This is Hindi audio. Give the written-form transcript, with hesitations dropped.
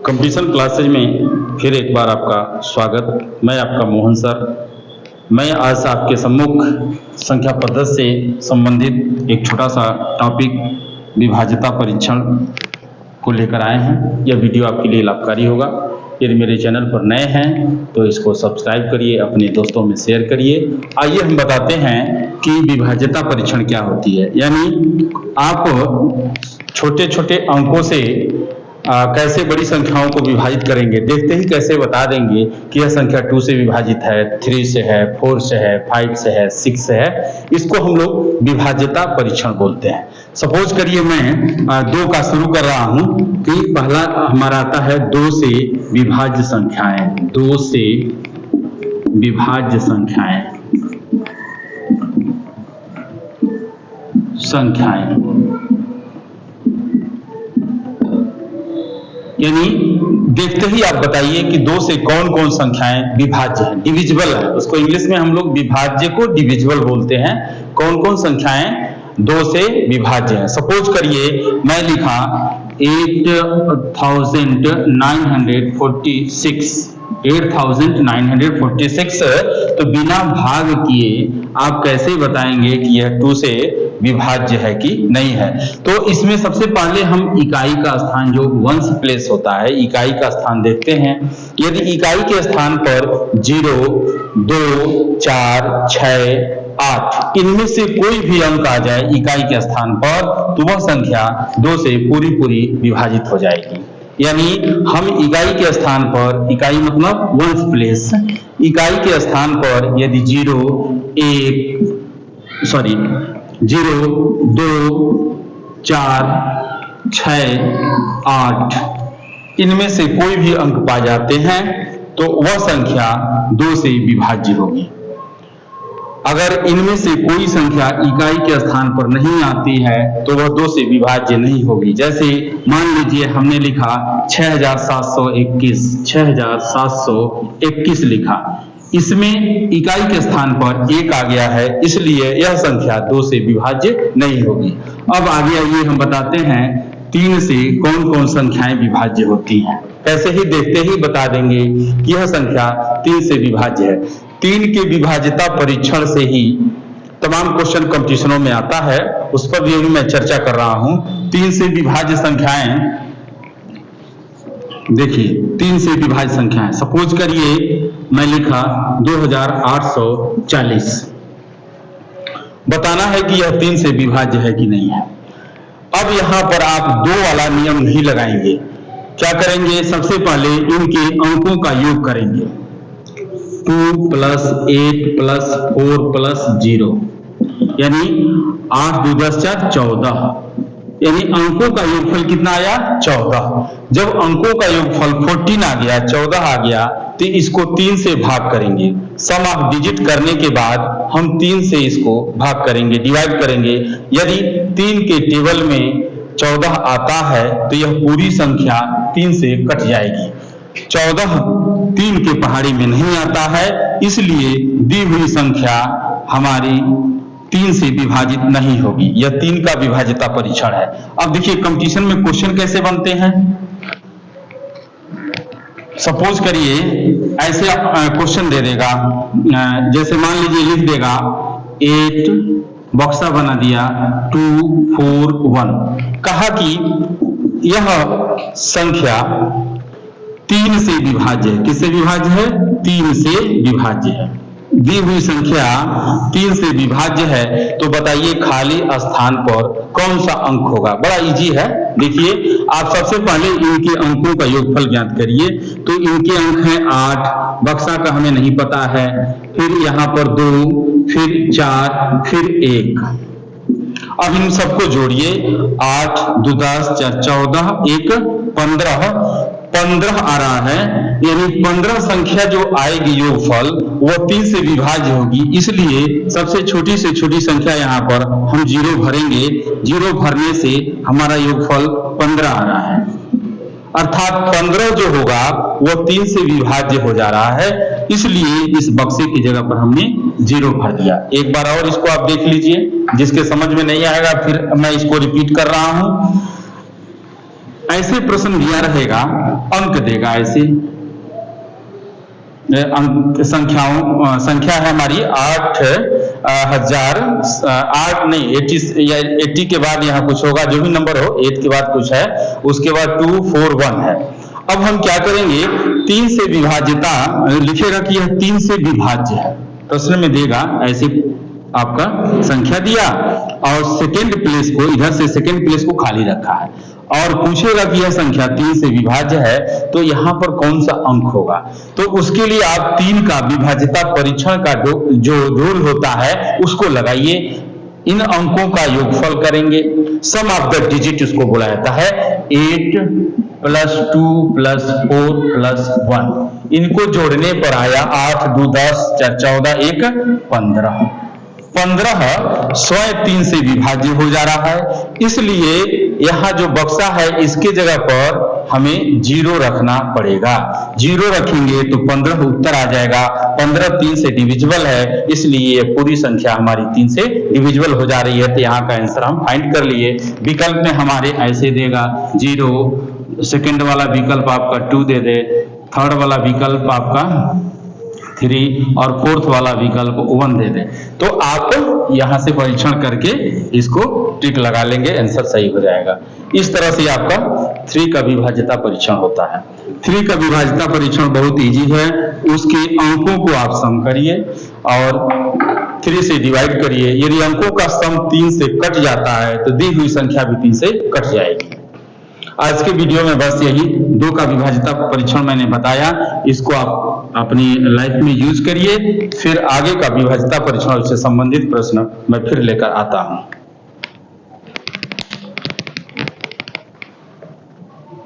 कंपटीशन क्लासेज में फिर एक बार आपका स्वागत। मैं आपका मोहन सर। मैं आज आपके सम्मुख संख्या पद्धति से संबंधित एक छोटा सा टॉपिक विभाज्यता परीक्षण को लेकर आए हैं। यह वीडियो आपके लिए लाभकारी होगा। यदि मेरे चैनल पर नए हैं तो इसको सब्सक्राइब करिए, अपने दोस्तों में शेयर करिए। आइए हम बताते हैं कि विभाज्यता परीक्षण क्या होती है। यानी आप छोटे छोटे अंकों से कैसे बड़ी संख्याओं को विभाजित करेंगे, देखते ही कैसे बता देंगे कि यह संख्या 2 से विभाजित है, 3 से है, 4 से है, 5 से है, 6 से है। इसको हम लोग विभाज्यता परीक्षण बोलते हैं। सपोज करिए मैं 2 का शुरू कर रहा हूं कि पहला हमारा आता है 2 से विभाज्य संख्याएं। 2 से विभाज्य संख्याएं यानी देखते ही आप बताइए कि 2 से कौन कौन संख्याएं विभाज्य हैं, डिविजिबल है। उसको इंग्लिश में हम लोग विभाज्य को डिविजिबल बोलते हैं। कौन कौन संख्याएं 2 से विभाज्य हैं। सपोज करिए मैं लिखा 8946 तो बिना भाग किए आप कैसे बताएंगे कि यह 2 से विभाज्य है कि नहीं है। तो इसमें सबसे पहले हम इकाई का स्थान, जो वंस प्लेस होता है, इकाई का स्थान देखते हैं। यदि इकाई के स्थान पर 0, 2, 4, 6, 8 इनमें से कोई भी अंक आ जाए इकाई के स्थान पर तो वह संख्या 2 से पूरी विभाजित हो जाएगी। यानी हम इकाई के स्थान पर, इकाई मतलब वंस प्लेस, इकाई के स्थान पर यदि 0, 2, 4, 6, 8 इनमें से कोई भी अंक पा जाते हैं तो वह संख्या 2 से विभाज्य होगी। अगर इनमें से कोई संख्या इकाई के स्थान पर नहीं आती है तो वह 2 से विभाज्य नहीं होगी। जैसे मान लीजिए हमने लिखा 6721 लिखा, इसमें इकाई के स्थान पर 1 आ गया है, इसलिए यह संख्या 2 से विभाज्य नहीं होगी। अब आगे आइए हम बताते हैं 3 से कौन कौन संख्याएं विभाज्य होती हैं। ऐसे ही देखते ही बता देंगे कि यह संख्या 3 से विभाज्य है। 3 के विभाज्यता परीक्षण से ही तमाम क्वेश्चन कंपटीशनों में आता है, उस पर भी मैं चर्चा कर रहा हूं। 3 से विभाज्य संख्याएं देखिए, 3 से विभाज्य संख्याएं सपोज करिए मैं लिखा 2840। बताना है कि यह 3 से विभाज्य है कि नहीं है। अब यहां पर आप 2 वाला नियम नहीं लगाएंगे। क्या करेंगे, सबसे पहले इनके अंकों का योग करेंगे। 2 + 8 + 4 + 0 यानी 8 2 10 4 14, यानी अंकों का योगफल कितना आया, 14। जब अंकों का योगफल 14 आ गया, 14 आ गया, तो इसको 3 से भाग करेंगे। सम ऑफ डिजिट करने के बाद हम 3 से इसको भाग करेंगे, डिवाइड करेंगे। यदि 3 के टेबल में 14 आता है तो यह पूरी संख्या 3 से कट जाएगी। 14 3 के पहाड़ी में नहीं आता है, इसलिए दी हुई संख्या हमारी 3 से विभाजित नहीं होगी। यह 3 का विभाज्यता परीक्षण है। अब देखिए कंपटीशन में क्वेश्चन कैसे बनते हैं। सपोज करिए ऐसे क्वेश्चन दे देगा, जैसे मान लीजिए लिख देगा 8 बक्सा बना दिया 2 4 1, कहा कि यह संख्या 3 से विभाज्य है। किससे विभाज्य है, 3 से विभाज्य है। दी हुई संख्या 3 से विभाज्य है तो बताइए खाली स्थान पर कौन सा अंक होगा। बड़ा इजी है। देखिए आप सबसे पहले इनके अंकों का योगफल ज्ञात करिए। तो इनके अंक हैं 8, बक्सा का हमें नहीं पता है, फिर यहाँ पर 2, फिर 4, फिर 1। अब इन सबको जोड़िए, 8 2 10 4 14, 1 15 आ रहा है। यानी 15 संख्या जो आएगी योगफल वो 3 से विभाज्य होगी, इसलिए सबसे छोटी से छोटी संख्या यहाँ पर हम 0 भरेंगे। 0 भरने से हमारा योगफल 15 आ रहा है, अर्थात 15 जो होगा वो 3 से विभाज्य हो जा रहा है, इसलिए इस बक्से की जगह पर हमने 0 भर दिया। एक बार और इसको आप देख लीजिए, जिसके समझ में नहीं आएगा फिर मैं इसको रिपीट कर रहा हूं। ऐसे प्रश्न दिया रहेगा अंक देगा। ऐसे संख्या है हमारी 80 के बाद यहाँ कुछ होगा, जो भी नंबर हो, 8 के बाद कुछ है, उसके बाद 2 4 1 है। अब हम क्या करेंगे, 3 से विभाज्यता लिखेगा कि यह 3 से विभाज्य है। प्रश्न में देगा ऐसे आपका संख्या दिया और सेकेंड प्लेस को, इधर से सेकेंड प्लेस को खाली रखा है और पूछेगा कि यह संख्या 3 से विभाज्य है तो यहाँ पर कौन सा अंक होगा। तो उसके लिए आप 3 का विभाज्यता परीक्षण का जो रूल होता है उसको लगाइए, इन अंकों का योगफल करेंगे, सम ऑफ द डिजिट उसको बोला जाता है। 8 + 2 + 4 + 1, इनको जोड़ने पर आया 8 2 10 4 14 1 15। 15 स्वयं 3 से विभाज्य हो जा रहा है, इसलिए यहाँ जो बक्सा है इसके जगह पर हमें 0 रखना पड़ेगा। 0 रखेंगे तो 15 उत्तर आ जाएगा। 15 3 से डिविजिबल है, इसलिए ये पूरी संख्या हमारी 3 से डिविजिबल हो जा रही है। तो यहाँ का आंसर हम फाइंड कर लिए। विकल्प में हमारे ऐसे देगा 0, सेकेंड वाला विकल्प आपका 2 दे दे, थर्ड वाला विकल्प आपका 3 और फोर्थ वाला विकल्प 1 दे दे। तो आप यहां से परीक्षण करके इसको टिक लगा लेंगे, आंसर सही हो जाएगा। इस तरह से आपका 3 का विभाज्यता परीक्षण होता है। 3 का विभाज्यता परीक्षण बहुत इजी है। उसके अंकों को आप सम करिए और 3 से डिवाइड करिए। यदि अंकों का सम 3 से कट जाता है तो दी हुई संख्या भी 3 से कट जाएगी। आज के वीडियो में बस यही 2 का विभाज्यता परीक्षण मैंने बताया, इसको आप अपनी लाइफ में यूज करिए। फिर आगे का विभाज्यता परीक्षण से संबंधित प्रश्न मैं फिर लेकर आता हूं।